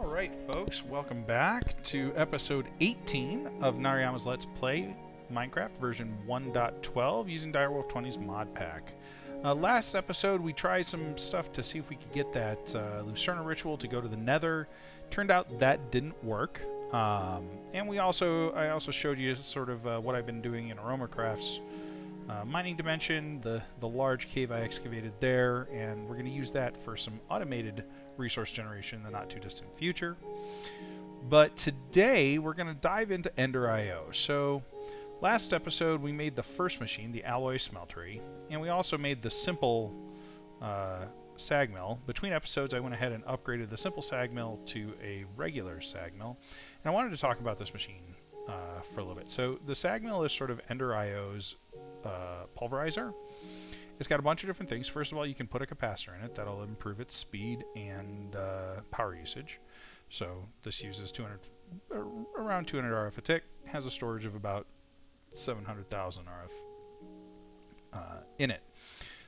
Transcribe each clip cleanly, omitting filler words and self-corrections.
Alright folks, welcome back to episode 18 of Nariyama's Let's Play Minecraft version 1.12 using Direwolf 20's mod pack. Last episode we tried some stuff to see if we could get that Lucerna ritual to go to the Nether. Turned out that didn't work. And I also showed you sort of what I've been doing in AromaCraft's mining dimension, the large cave I excavated there, and we're going to use that for some automated resource generation in the not too distant future. But today we're going to dive into Ender.io. So last episode we made the first machine, the alloy smeltery, and we also made the simple sag mill. Between episodes I went ahead and upgraded the simple sag mill to a regular sag mill, and I wanted to talk about this machine for a little bit. So the sag mill is sort of Ender.io's pulverizer. It's got a bunch of different things. First of all, you can put a capacitor in it that'll improve its speed and power usage. So this uses around 200 RF a tick, has a storage of about 700,000 RF in it.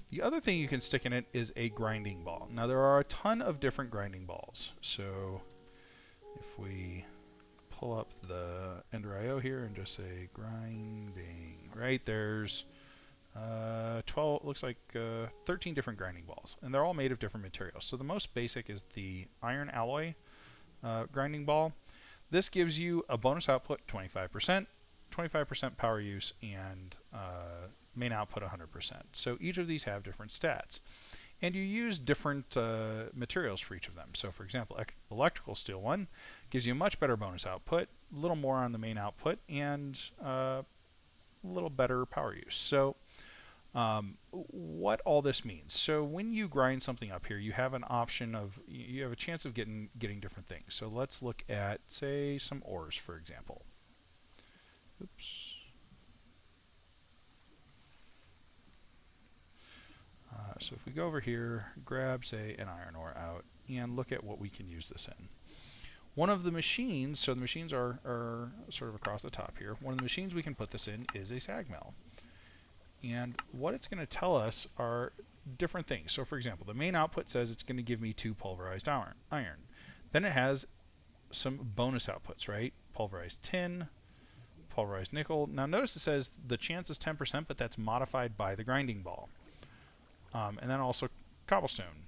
The other thing you can stick in it is a grinding ball. Now there are a ton of different grinding balls. So if we pull up the Ender.io here and just say grinding, right, there's 12, looks like 13 different grinding balls, and they're all made of different materials. So the most basic is the iron alloy grinding ball. This gives you a bonus output 25%, 25% power use, and main output 100%. So each of these have different stats. And you use different materials for each of them. So for example, electrical steel one gives you a much better bonus output, a little more on the main output, and a little better power use. So what all this means. So when you grind something up here, you have an option of, you have a chance of getting different things. So let's look at, say, some ores, for example. Oops. So if we go over here, grab, say, an iron ore out, and look at what we can use this in. One of the machines, so the machines are sort of across the top here, one of the machines we can put this in is a sag mill. And what it's going to tell us are different things. So for example, the main output says it's going to give me 2 pulverized iron. Then it has some bonus outputs, right? Pulverized tin, pulverized nickel. Now notice it says the chance is 10%, but that's modified by the grinding ball. And then also cobblestone,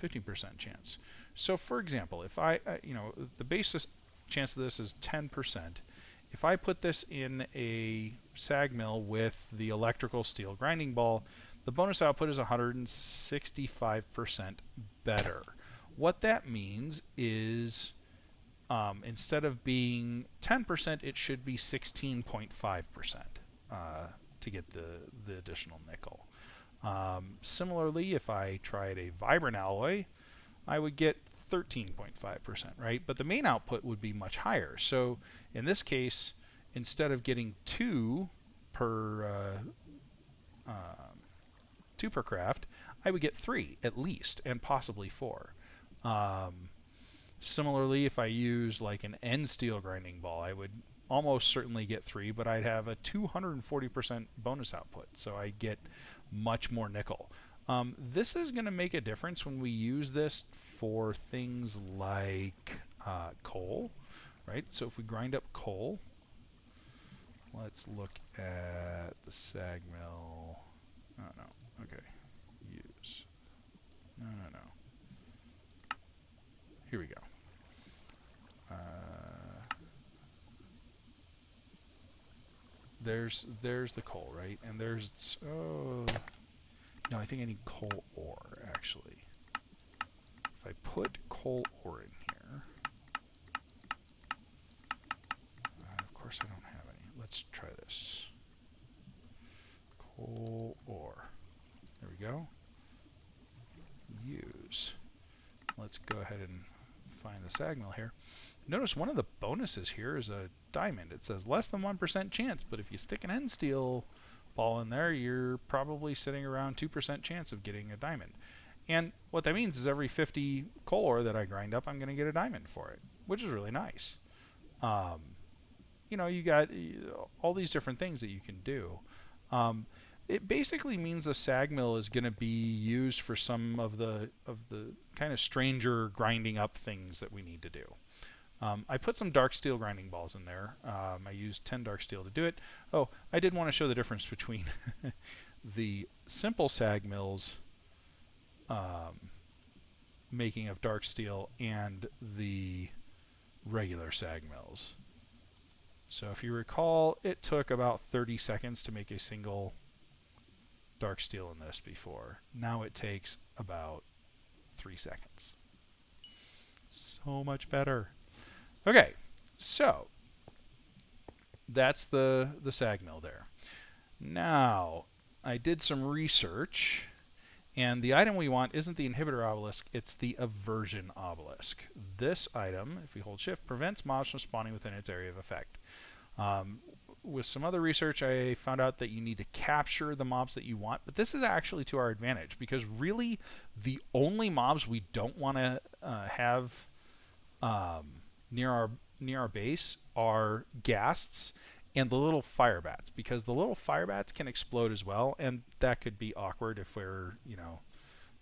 15% chance. So for example, if the basis chance of this is 10%. If I put this in a sag mill with the electrical steel grinding ball, the bonus output is 165% better. What that means is instead of being 10%, it should be 16.5% to get the additional nickel. Similarly, if I tried a vibrant alloy, I would get 13.5%, right? But the main output would be much higher. So in this case, instead of getting 2 per craft, I would get 3 at least, and possibly 4. Similarly, if I use like an N steel grinding ball, I would almost certainly get 3, but I'd have a 240% bonus output, so I get much more nickel. This is going to make a difference when we use this for things like coal, right? So if we grind up coal, let's look at the sag mill. Oh, no. Okay. Use. No. Here we go. There's the coal, right? And there's, oh, no, I think I need coal ore, actually. If I put coal ore in here, of course I don't have any. Let's try this. Coal ore. There we go. Use. Let's go ahead and find the sag mill here. Notice one of the bonuses here is a diamond. It says less than 1% chance, but if you stick an N steel ball in there, you're probably sitting around 2% chance of getting a diamond. And what that means is every 50 coal ore that I grind up, I'm going to get a diamond for it, which is really nice. You got all these different things that you can do. It basically means the sag mill is going to be used for some of the kind of stranger grinding up things that we need to do. I put some dark steel grinding balls in there. I used 10 dark steel to do it. Oh, I did want to show the difference between the simple sag mills making of dark steel and the regular sag mills. So if you recall, it took about 30 seconds to make a single dark steel in this before. Now it takes about 3 seconds. So much better. Okay, so that's the sag mill there. Now, I did some research, and the item we want isn't the inhibitor obelisk, it's the aversion obelisk. This item, if we hold shift, prevents mobs from spawning within its area of effect. With some other research, I found out that you need to capture the mobs that you want, but this is actually to our advantage because really the only mobs we don't want to have near our base are ghasts and the little fire bats, because the little fire bats can explode as well, and that could be awkward if we're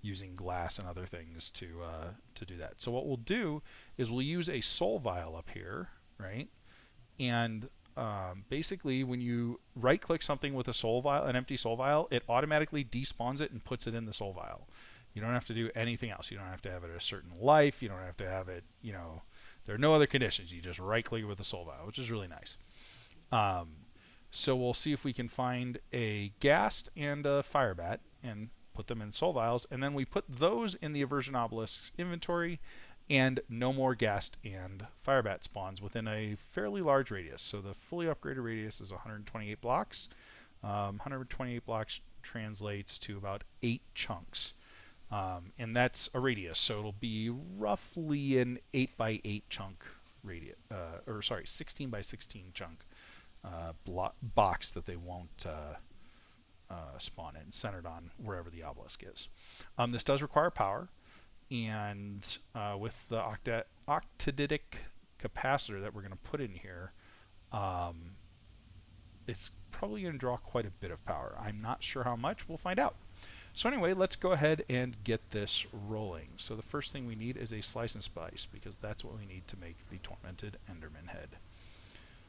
using glass and other things to do that. So what we'll do is we'll use a soul vial up here, right? And basically, when you right-click something with a soul vial, an empty soul vial, it automatically despawns it and puts it in the soul vial. You don't have to do anything else. You don't have to have it at a certain life. You don't have to have it, there are no other conditions. You just right-click with the soul vial, which is really nice. So we'll see if we can find a ghast and a firebat and put them in soul vials, and then we put those in the Aversion Obelisk's inventory, and no more ghast and firebat spawns within a fairly large radius. So the fully upgraded radius is 128 blocks. 128 blocks translates to about 8 chunks. And that's a radius, so it'll be roughly an 8 by 8 chunk radius, 16 by 16 chunk box that they won't spawn in, centered on wherever the obelisk is. This does require power, and with the octaditic capacitor that we're going to put in here, it's probably going to draw quite a bit of power. I'm not sure how much. We'll find out. So anyway, let's go ahead and get this rolling. So the first thing we need is a slice and splice, because that's what we need to make the tormented Enderman head.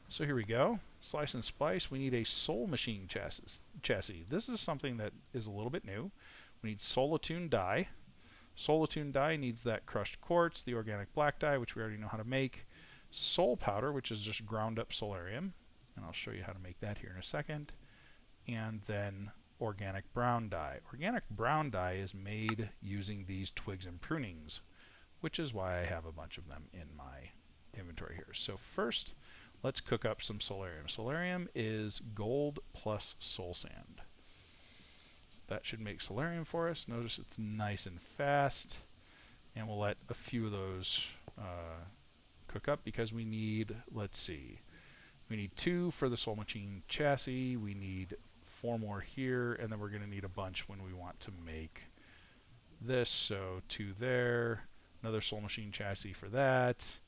So here we go. Slice and splice. We need a soul machine chassis. This is something that is a little bit new. We need soul attuned dye. Soul attuned dye needs that crushed quartz, the organic black dye, which we already know how to make. Soul powder, which is just ground up solarium, and I'll show you how to make that here in a second. And then organic brown dye. Organic brown dye is made using these twigs and prunings, which is why I have a bunch of them in my inventory here. So first, let's cook up some solarium. Solarium is gold plus soul sand. So that should make solarium for us. Notice it's nice and fast. And we'll let a few of those cook up because we need, let's see, we need 2 for the soul machine chassis. We need 4 more here, and then we're going to need a bunch when we want to make this. So 2 there, another soul machine chassis for that,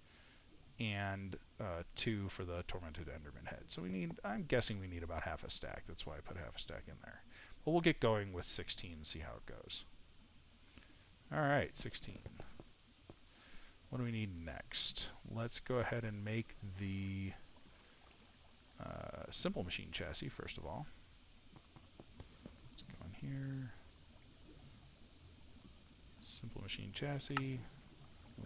and 2 for the tormented Enderman head. So we need, I'm guessing we need about half a stack. That's why I put half a stack in there. But we'll get going with 16 and see how it goes. Alright, 16. What do we need next? Let's go ahead and make the simple machine chassis first of all. Let's go in here. Simple machine chassis.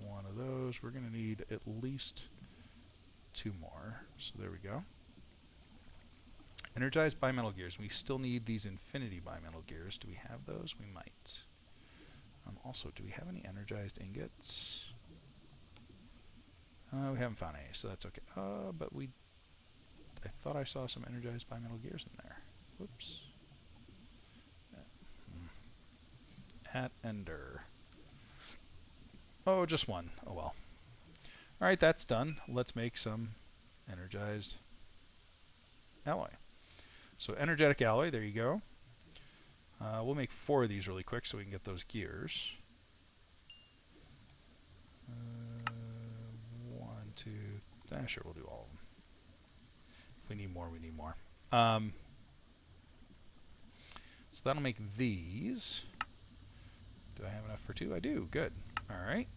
1 of those. We're going to need at least 2 more. So there we go. Energized bimetal gears. We still need these infinity bimetal gears. Do we have those? We might. Also, do we have any energized ingots? We haven't found any, so that's okay. But I thought I saw some energized bimetal gears in there. Whoops. At Ender. Oh, just 1. Oh well. Alright, that's done. Let's make some energized alloy. So energetic alloy, there you go. We'll make 4 of these really quick so we can get those gears. 1, 2, sure, we'll do all of them. If we need more, we need more. So that'll make these. Do I have enough for 2? I do. Good. All right.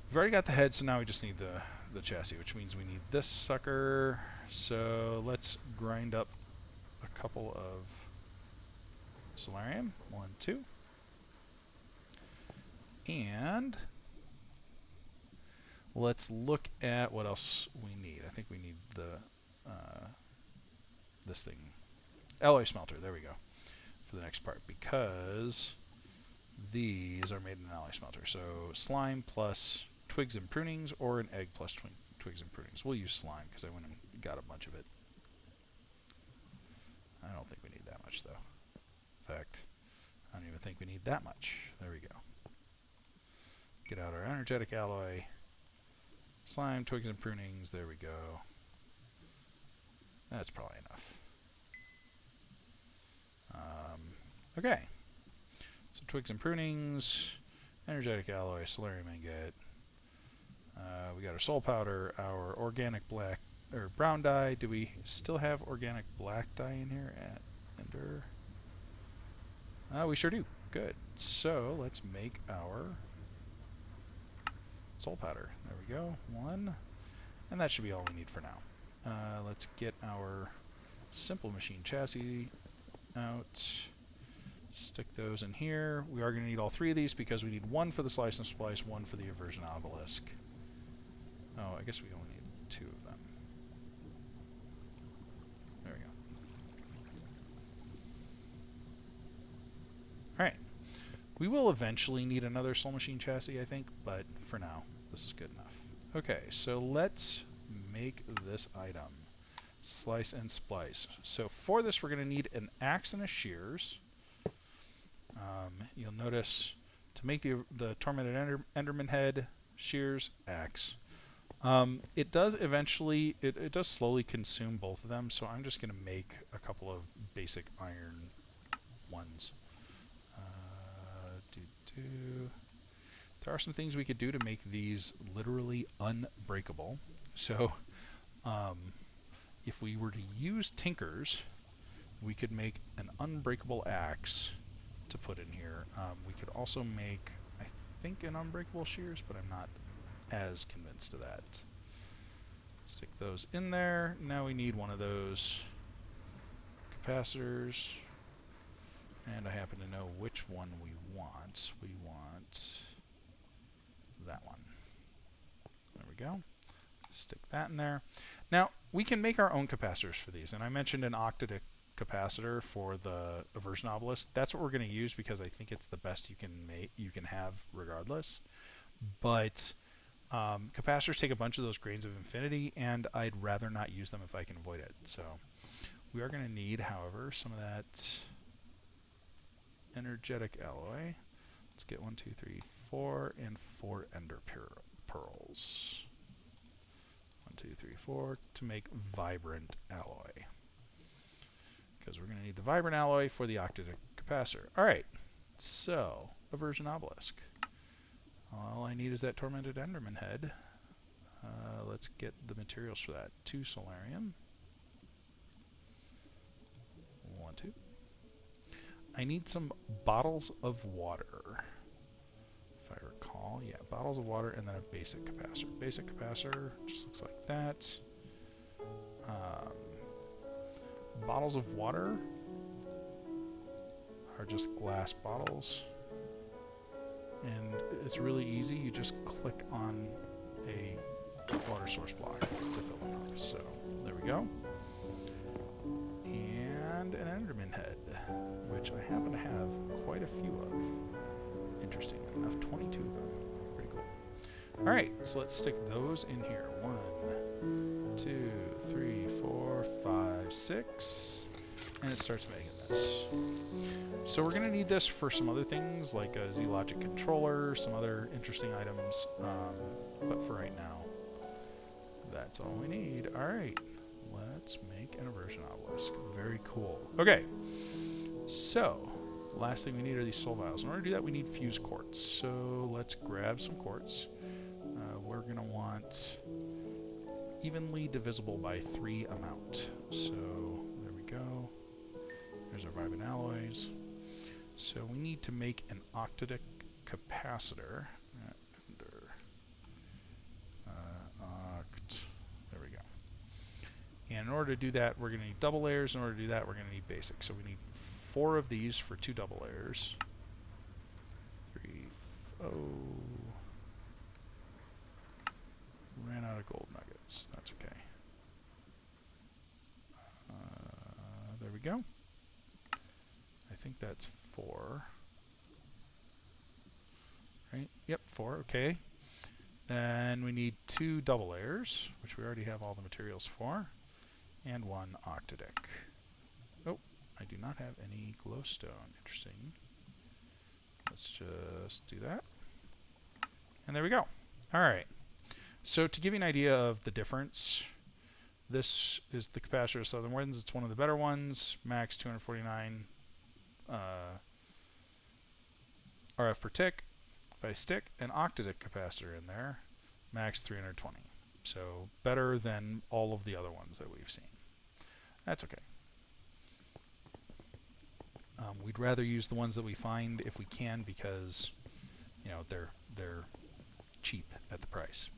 We've already got the head, so now we just need the chassis, which means we need this sucker. So let's grind up a couple of solarium. 1, 2. And let's look at what else we need. I think we need the this thing. Alloy smelter. There we go. For the next part, because these are made in an alloy smelter. So slime plus twigs and prunings, or an egg plus twigs and prunings. We'll use slime because I went and got a bunch of it. I don't think we need that much though. In fact, I don't even think we need that much. There we go. Get out our energetic alloy. Slime, twigs and prunings. There we go. That's probably enough. Okay. So twigs and prunings, energetic alloy, solarium ingot. We got our soul powder, our organic black or brown dye. Do we still have organic black dye in here at Ender? We sure do. Good. So let's make our soul powder. There we go. 1. And that should be all we need for now. Let's get our simple machine chassis out. Stick those in here. We are going to need all 3 of these because we need 1 for the slice and splice, 1 for the Aversion Obelisk. Oh, I guess we only need 2 of them. There we go. Alright. We will eventually need another soul machine chassis, I think, but for now, this is good enough. Okay, so let's make this item. Slice and splice. So for this, we're going to need an axe and a shears. You'll notice to make the tormented enderman head, shears, axe. It does eventually, it does slowly consume both of them, so I'm just going to make a couple of basic iron ones. There are some things we could do to make these literally unbreakable. So if we were to use tinkers, we could make an unbreakable axe to put in here. We could also make, I think, an unbreakable shears, but I'm not as convinced of that. Stick those in there. Now we need one of those capacitors, and I happen to know which one we want. We want that one. There we go. Stick that in there. Now we can make our own capacitors for these, and I mentioned an octadic capacitor for the Aversion Obelisk. That's what we're going to use because I think it's the best you can have regardless. But capacitors take a bunch of those grains of infinity, and I'd rather not use them if I can avoid it. So we are going to need, however, some of that energetic alloy. Let's get 1, 2, 3, 4, and 4 ender pearls. 1, 2, 3, 4 to make vibrant alloy. Because we're going to need the vibrant alloy for the octadic capacitor. Alright, so Aversion Obelisk. All I need is that tormented enderman head. Let's get the materials for that. 2 solarium. 1, 2. I need some bottles of water. If I recall, yeah, bottles of water and then a basic capacitor. Basic capacitor just looks like that. Bottles of water are just glass bottles. And it's really easy. You just click on a water source block to fill them up. So there we go. And an enderman head, which I happen to have quite a few of. Interestingly enough, 22 of them. Pretty cool. Alright, so let's stick those in here. 1, 2, 3, 4, 5, 6. And it starts making this. So we're going to need this for some other things, like a Z-Logic controller, some other interesting items. But for right now, that's all we need. Alright, let's make an Aversion Obelisk. Very cool. Okay, so last thing we need are these soul vials. In order to do that, we need fused quartz. So let's grab some quartz. We're going to want evenly divisible by 3 amount. So there we go. There's our vibing alloys. So we need to make an octadic capacitor. Oct. There we go. And in order to do that, we're going to need double layers. In order to do that, we're going to need basic. So we need 4 of these for 2 double layers. 3. Oh. Ran out of gold nuggets. That's okay. There we go. I think that's 4. Right? Yep, 4. Okay. Then we need 2 double layers, which we already have all the materials for, and 1 octadic. Oh, I do not have any glowstone. Interesting. Let's just do that. And there we go. All right. So to give you an idea of the difference, this is the capacitor of Southern Winds. It's one of the better ones. Max 249 RF per tick. If I stick an octadic capacitor in there, max 320. So better than all of the other ones that we've seen. That's okay. We'd rather use the ones that we find if we can, because they're cheap at the price.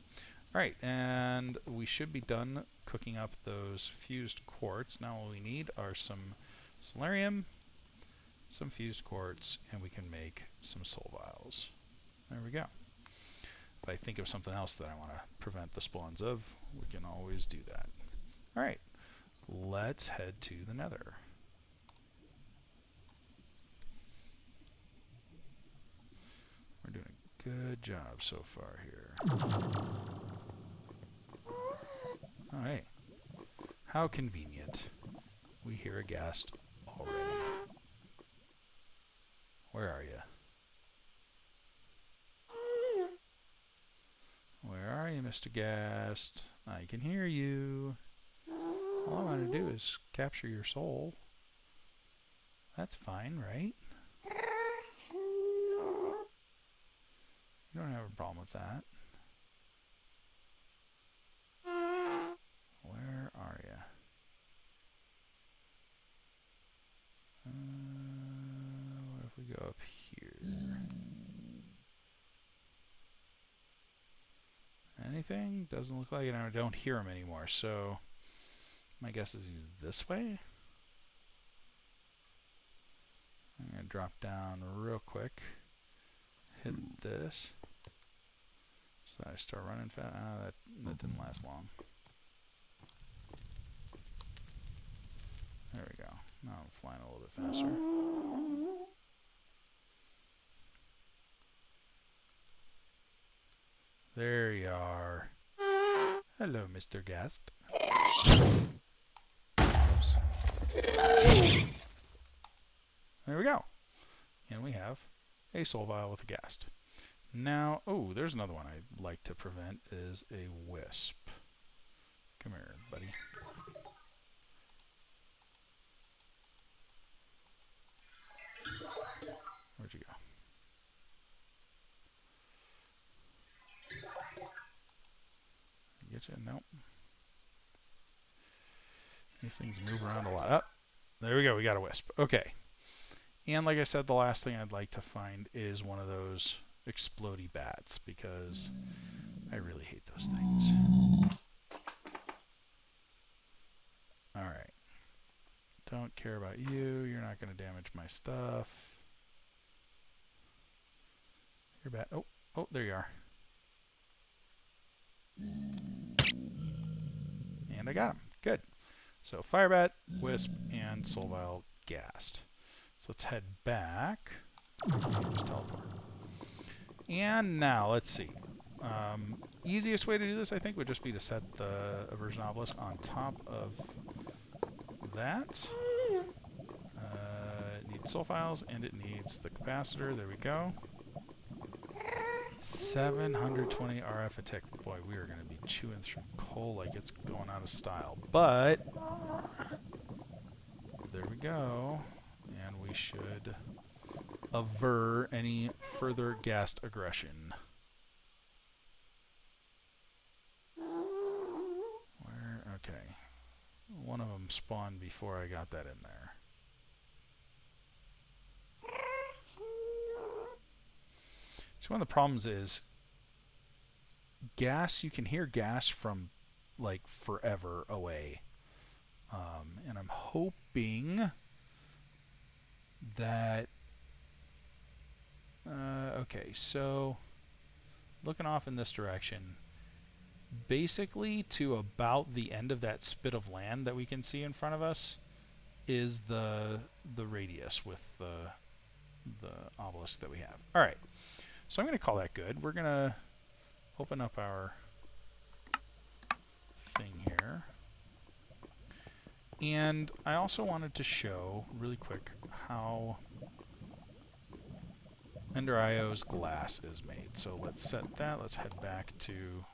All right, and we should be done cooking up those fused quartz. Now all we need are some solarium, some fused quartz, and we can make some soul vials. There we go. If I think of something else that I want to prevent the spawns of, we can always do that. All right, let's head to the Nether. We're doing a good job so far here. All right. How convenient. We hear a ghast already. Where are you? Where are you, Mr. Ghast? I can hear you. All I want to do is capture your soul. That's fine, right? You don't have a problem with that. Where are you? What if we go up here? Anything? Doesn't look like it. I don't hear him anymore, so my guess is he's this way. I'm going to drop down real quick. Hit this. So I start running fast. That didn't last long. There we go. Now I'm flying a little bit faster. There you are. Hello, Mr. Ghast. Oops. There we go. And we have a soul vial with a ghast. Now, oh, there's another one I'd like to prevent, is a wisp. Come here, buddy. Where'd you go? Get you? Nope. These things move around a lot. There we go. We got a wisp. Okay. And like I said, the last thing I'd like to find is one of those explodey bats, because I really hate those things. Alright. Don't care about you. You're not going to damage my stuff. You're bad. Oh, there you are. And I got him. Good. So Firebat, Wisp, and Soul Vial Ghast. So let's head back. Just teleport. And now, let's see. Easiest way to do this, I think, would just be to set the Aversion Obelisk on top of that. It needs soul files, and it needs the capacitor. There we go. 720 RF a tick. Boy, we are going to be chewing through coal like it's going out of style. But there we go. And we should aver any further ghast aggression. Where? Okay. One of them spawned before I got that in there. So one of the problems is gas. You can hear gas from like forever away, and I'm hoping that. Okay, so looking off in this direction, basically to about the end of that spit of land that we can see in front of us is the radius with the obelisk that we have. All right, so I'm going to call that good. We're going to open up our thing here. And I also wanted to show really quick how Ender IO's glass is made. So let's set that. Let's head back to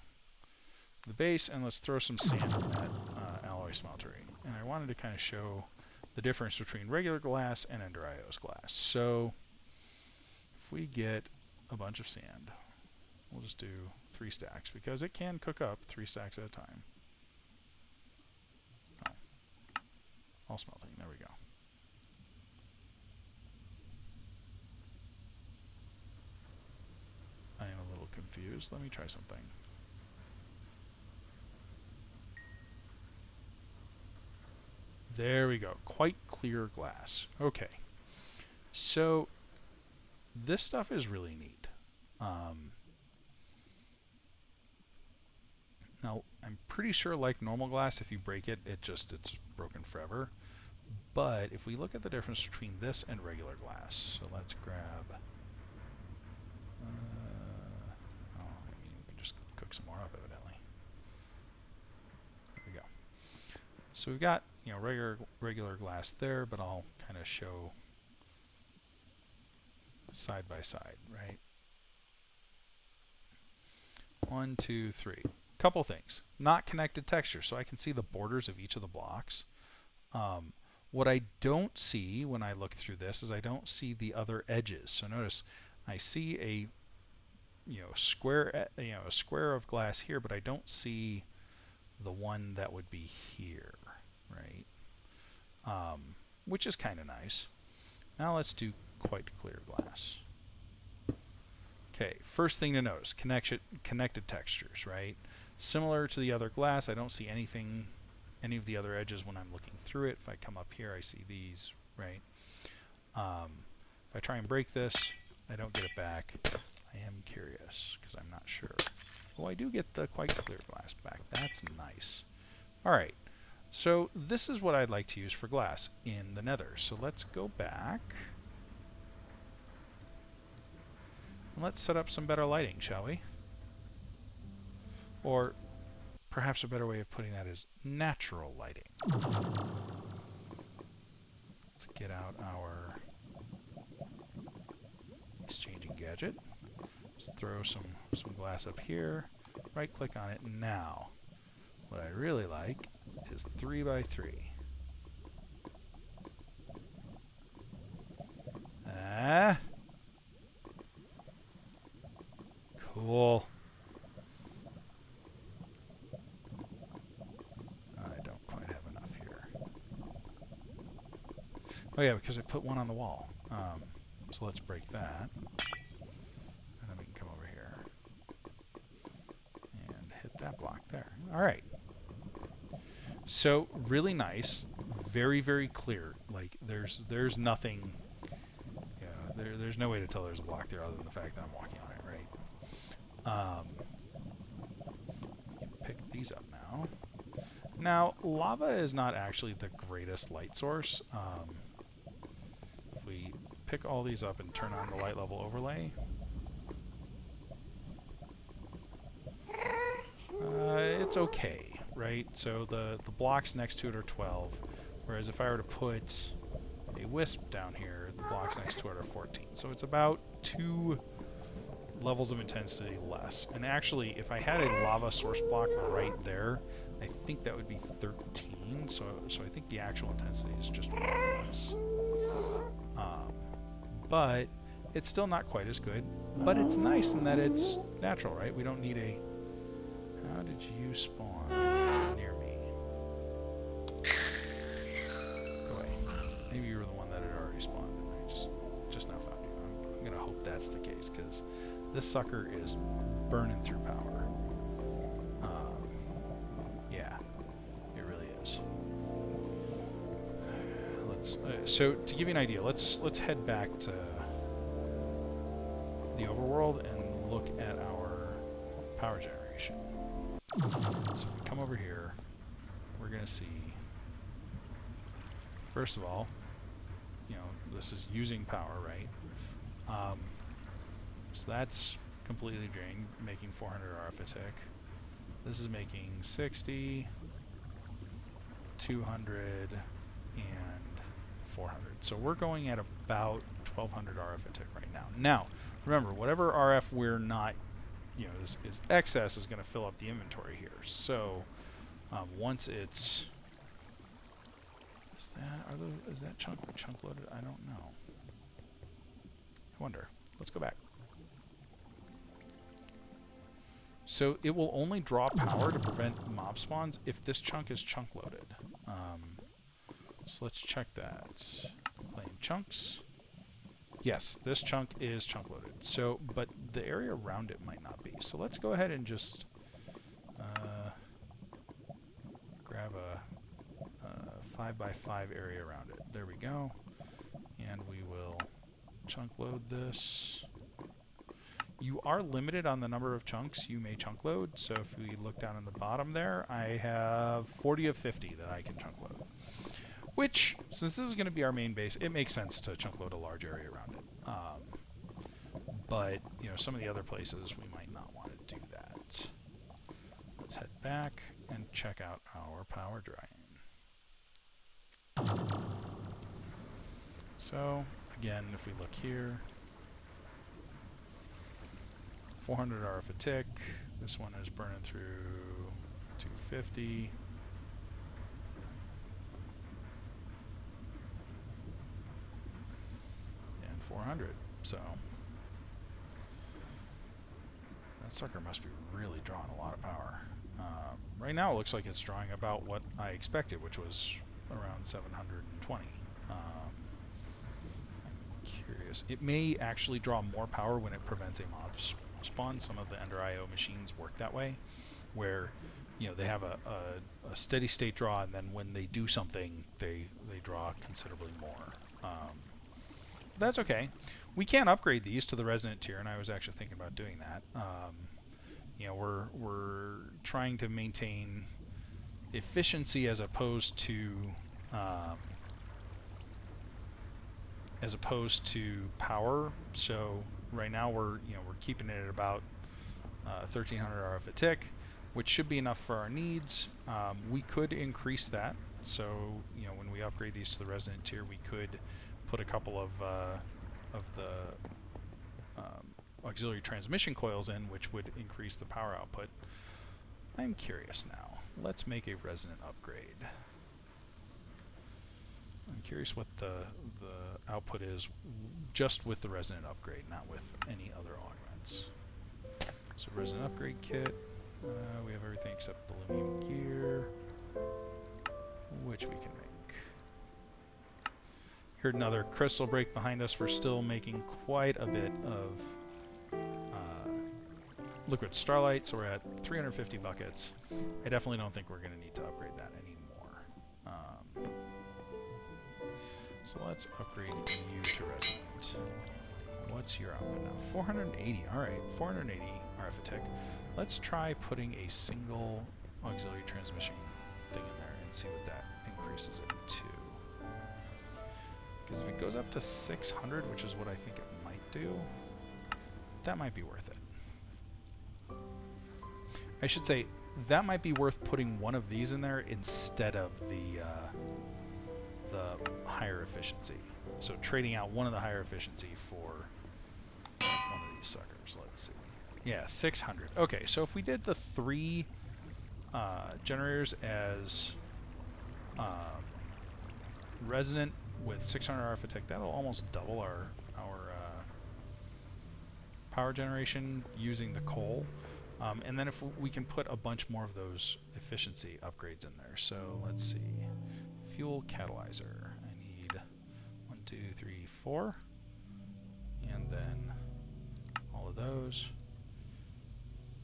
the base and let's throw some sand in that alloy smeltery. And I wanted to kind of show the difference between regular glass and Ender IO's glass. So if we get a bunch of sand, we'll just do 3 stacks because it can cook up 3 stacks at a time. Oh, all smelting. There we go. I am a little confused. Let me try something. There we go. Quite clear glass. Okay. So this stuff is really neat. Now, I'm pretty sure like normal glass, if you break it, it's broken forever. But if we look at the difference between this and regular glass, so let's grab... we can just cook some more up, evidently. There we go. So we've got, regular glass there, but I'll kind of show side by side, right? 1, 2, 3. Couple things. Not connected texture, so I can see the borders of each of the blocks. What I don't see when I look through this is I don't see the other edges. So notice I see a square of glass here, but I don't see the one that would be here, right? Which is kind of nice. Now let's do quite clear glass. Okay, first thing to notice, connected textures, right? Similar to the other glass, I don't see any of the other edges when I'm looking through it. If I come up here, I see these, right? If I try and break this, I don't get it back. I am curious, because I'm not sure. Oh, I do get the quite clear glass back. That's nice. All right, so this is what I'd like to use for glass in the Nether. So let's go back. And let's set up some better lighting, shall we? Or perhaps a better way of putting that is natural lighting. Let's get out our exchanging gadget. Just throw some glass up here. Right click on it. Now, what I really like is 3 by 3. Ah. Cool. I don't quite have enough here. Oh yeah, because I put one on the wall. So let's break that. And then we can come over here and hit that block there. All right. So really nice, very, very clear. Like there's nothing. Yeah, there's no way to tell there's a block there other than the fact that I'm walking on it, right? We can pick these up now. Now, lava is not actually the greatest light source. If we pick all these up and turn on the light level overlay, it's okay, right? So the blocks next to it are 12, whereas if I were to put a wisp down here, the blocks next to it are 14. So it's about 2 levels of intensity less. And actually, if I had a lava source block right there, I think that would be 13. So I think the actual intensity is just 1 less. But it's still not quite as good. But it's nice in that it's natural, right? We don't need a... How did you spawn near me? Go away. Maybe you were the one that had already spawned and I just now found you. I'm going to hope that's the case, because This sucker is burning through power. Yeah, it really is. So to give you an idea, let's head back to the overworld and look at our power generation. So if we come over here, we're going to see, first of all, you know, this is using power, right? So that's completely drained, making 400 RF a tick. This is making 60, 200, and 400. So we're going at about 1200 RF a tick right now. Now, remember, whatever RF we're not, you know, is excess is going to fill up the inventory here. So once it's, is that chunk loaded? I don't know. I wonder. Let's go back. So it will only draw power to prevent mob spawns if this chunk is chunk loaded. So let's check that. Claim chunks. Yes, this chunk is chunk loaded. So, but the area around it might not be. So let's go ahead and just grab a 5x5 area around it. There we go. And we will chunk load this. You are limited on the number of chunks you may chunk load. So if we look down in the bottom there, I have 40 of 50 that I can chunk load. Which, since this is going to be our main base, it makes sense to chunk load a large area around it. But, you know, some of the other places we might not want to do that. Let's head back and check out our power drying. So, again, if we look here, 400 RF a tick. This one is burning through 250. And 400. So that sucker must be really drawing a lot of power. Right now it looks like it's drawing about what I expected, which was around 720. I'm curious. It may actually draw more power when it prevents a mob spawn. Some of the Ender IO machines work that way, where, you know, they have a steady state draw, and then when they do something, they draw considerably more. That's okay. We can upgrade these to the resonant tier, and I was actually thinking about doing that. You know, we're trying to maintain efficiency as opposed to power. So right now we're keeping it at about 1300 RF a tick, which should be enough for our needs. We could increase that. So, you know, when we upgrade these to the resonant tier, we could put a couple of the auxiliary transmission coils in, which would increase the power output. I'm curious now. Let's make a resonant upgrade. I'm curious what the output is just with the resonant upgrade, not with any other augments. So resonant upgrade kit. We have everything except the Lumium gear, which we can make. Heard another crystal break behind us. We're still making quite a bit of liquid starlight, so we're at 350 buckets. I definitely don't think we're going to need to upgrade that anymore. So let's upgrade you to resonant. What's your output now? 480. All right, 480 RF a tick. Let's try putting a single auxiliary transmission thing in there and see what that increases it to. Because if it goes up to 600, which is what I think it might do, that might be worth it. I should say, that might be worth putting one of these in there instead of the higher efficiency. So trading out one of the higher efficiency for one of these suckers. Let's see. Yeah, 600. Okay, so if we did the 3 generators as resonant with 600 RF a tick, that'll almost double our power generation using the coal. And then if we can put a bunch more of those efficiency upgrades in there. So let's see. Fuel catalyzer. I need 1, 2, 3, 4. And then all of those.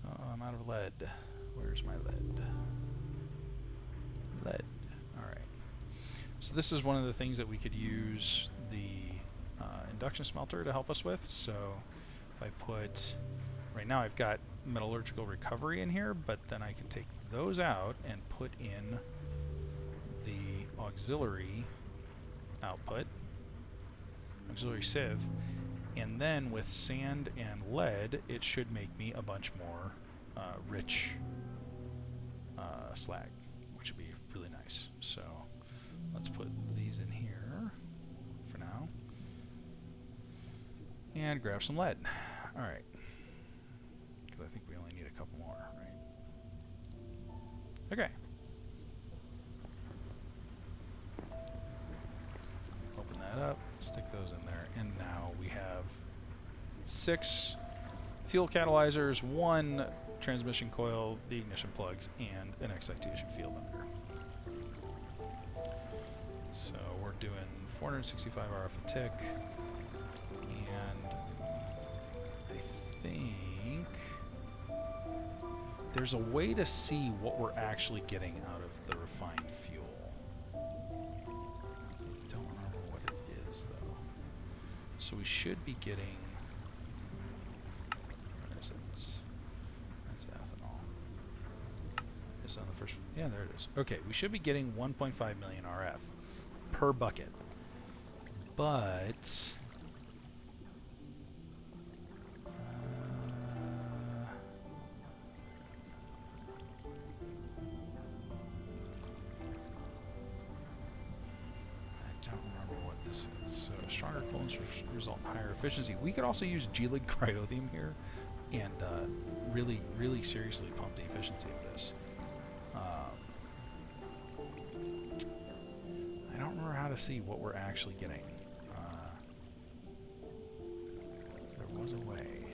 Oh, I'm out of lead. Where's my lead? Lead. Alright. So this is one of the things that we could use the induction smelter to help us with. So if I put... Right now I've got metallurgical recovery in here, but then I can take those out and put in the auxiliary output, auxiliary sieve, and then with sand and lead it should make me a bunch more rich slag, which would be really nice. So let's put these in here for now and grab some lead. Alright, because I think we only need a couple more, right? Okay. Open that up, stick those in there, and now we have 6 fuel catalyzers, 1 transmission coil, the ignition plugs, and an excitation field under. So we're doing 465 RF a tick, and I think there's a way to see what we're actually getting out of the refined fuel. Don't remember what it is though. So we should be getting... Where is it? That's ethanol. Is it on the first? Yeah, there it is. Okay, we should be getting 1.5 million RF per bucket. But... So stronger coolants result in higher efficiency. We could also use G-Lig cryothium here and really, really seriously pump the efficiency of this. I don't remember how to see what we're actually getting. There was a way.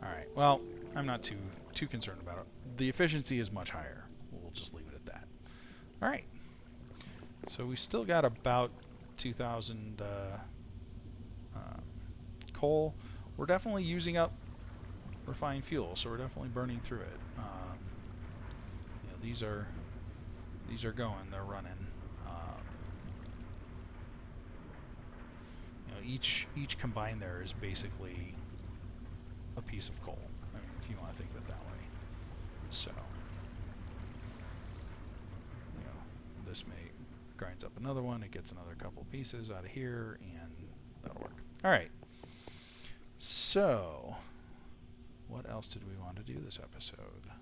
Alright, well, I'm not too concerned about it. The efficiency is much higher. We'll just leave it at that. Alright. So we've still got about 2,000 coal. We're definitely using up refined fuel, so we're definitely burning through it. You know, these are going, they're running. You know, each combined there is basically a piece of coal. I mean, if you want to think of it that way. So, you know, this may grinds up another one, it gets another couple pieces out of here, and that'll work. Alright, so what else did we want to do this episode?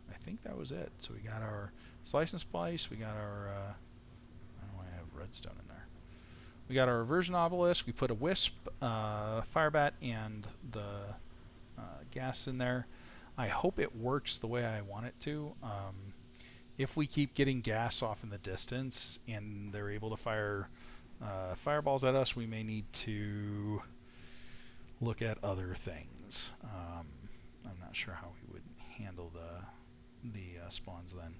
I think that was it. So we got our slice and splice, we got our, I don't know why I have redstone in there. We got our Aversion Obelisk, we put a wisp, firebat, and the gas in there. I hope it works the way I want it to. If we keep getting gas off in the distance and they're able to fire fireballs at us, we may need to look at other things. I'm not sure how we would handle the spawns then.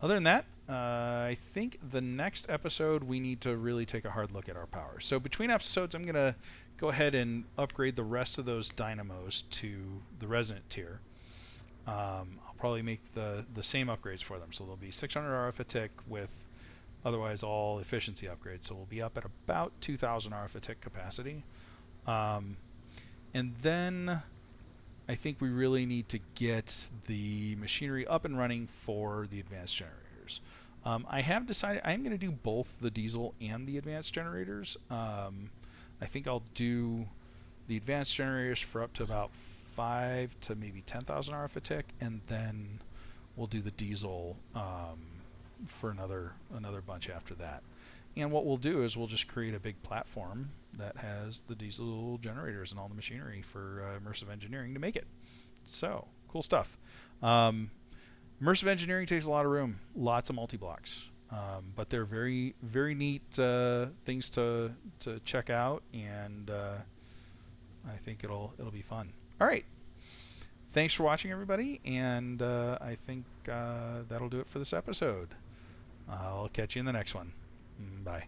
Other than that, I think the next episode we need to really take a hard look at our power. So between episodes, I'm going to go ahead and upgrade the rest of those dynamos to the resonant tier. I'll probably make the same upgrades for them. So they'll be 600 RF a tick with otherwise all efficiency upgrades. So we'll be up at about 2,000 RF a tick capacity. And then I think we really need to get the machinery up and running for the advanced generators. I have decided I'm going to do both the diesel and the advanced generators. I think I'll do the advanced generators for up to about 5 to maybe 10,000 RF a tick, and then we'll do the diesel for another bunch after that. And what we'll do is we'll just create a big platform that has the diesel generators and all the machinery for immersive engineering to make it. So, cool stuff. Immersive engineering takes a lot of room, lots of multi-blocks. But they're very, very neat things to check out, and I think it'll be fun. All right. Thanks for watching, everybody, and I think that'll do it for this episode. I'll catch you in the next one. Bye.